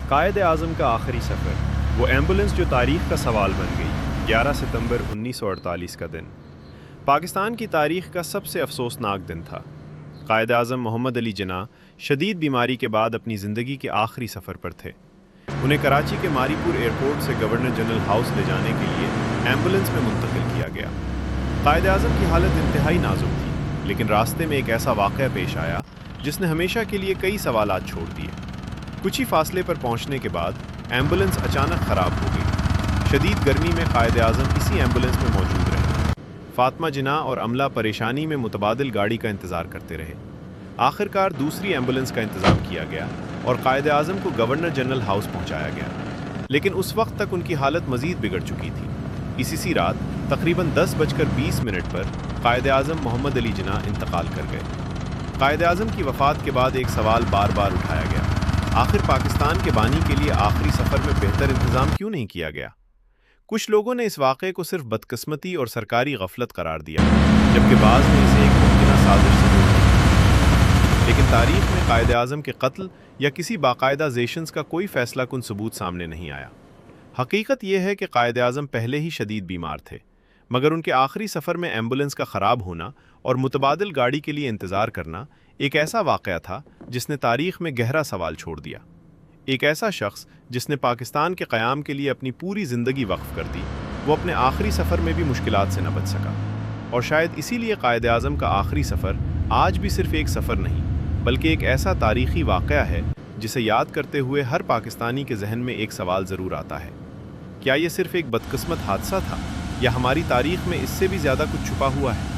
قائد اعظم کا آخری سفر، وہ ایمبولنس جو تاریخ کا سوال بن گئی۔ 11 ستمبر 1948 کا دن پاکستان کی تاریخ کا سب سے افسوسناک دن تھا۔ قائد اعظم محمد علی جناح شدید بیماری کے بعد اپنی زندگی کے آخری سفر پر تھے۔ انہیں کراچی کے ماری پور ایئرپورٹ سے گورنر جنرل ہاؤس لے جانے کے لیے ایمبولنس میں منتقل کیا گیا۔ قائد اعظم کی حالت انتہائی نازک تھی، لیکن راستے میں ایک ایسا واقعہ پیش آیا جس نے ہمیشہ کے لیے کئی سوالات چھوڑ دیے۔ کچھ ہی فاصلے پر پہنچنے کے بعد ایمبولنس اچانک خراب ہو گئی۔ شدید گرمی میں قائد اعظم اسی ایمبولنس میں موجود رہے۔ فاطمہ جناح اور عملہ پریشانی میں متبادل گاڑی کا انتظار کرتے رہے۔ آخرکار دوسری ایمبولنس کا انتظام کیا گیا اور قائد اعظم کو گورنر جنرل ہاؤس پہنچایا گیا، لیکن اس وقت تک ان کی حالت مزید بگڑ چکی تھی۔ اسی رات تقریباً 10:20 پر قائد اعظم محمد علی جناح انتقال کر گئے۔ قائد اعظم کی وفات کے بعد ایک سوال بار بار اٹھایا گیا، آخر پاکستان کے بانی کے لیے آخری سفر میں بہتر انتظام کیوں نہیں کیا گیا؟ کچھ لوگوں نے اس واقعے کو صرف بدقسمتی اور سرکاری غفلت قرار دیا، جبکہ بعض نے اسے ایک ممکنہ سازش سے جوڑ دیا۔ لیکن تاریخ میں قائد اعظم کے قتل یا کسی باقاعدہ زیشنز کا کوئی فیصلہ کن ثبوت سامنے نہیں آیا۔ حقیقت یہ ہے کہ قائد اعظم پہلے ہی شدید بیمار تھے، مگر ان کے آخری سفر میں ایمبولنس کا خراب ہونا اور متبادل گاڑی کے لیے انتظار کرنا ایک ایسا واقعہ تھا جس نے تاریخ میں گہرا سوال چھوڑ دیا۔ ایک ایسا شخص جس نے پاکستان کے قیام کے لیے اپنی پوری زندگی وقف کر دی، وہ اپنے آخری سفر میں بھی مشکلات سے نہ بچ سکا۔ اور شاید اسی لیے قائد اعظم کا آخری سفر آج بھی صرف ایک سفر نہیں، بلکہ ایک ایسا تاریخی واقعہ ہے جسے یاد کرتے ہوئے ہر پاکستانی کے ذہن میں ایک سوال ضرور آتا ہے: کیا یہ صرف ایک بدقسمت حادثہ تھا، یا ہماری تاریخ میں اس سے بھی زیادہ کچھ چھپا ہوا ہے؟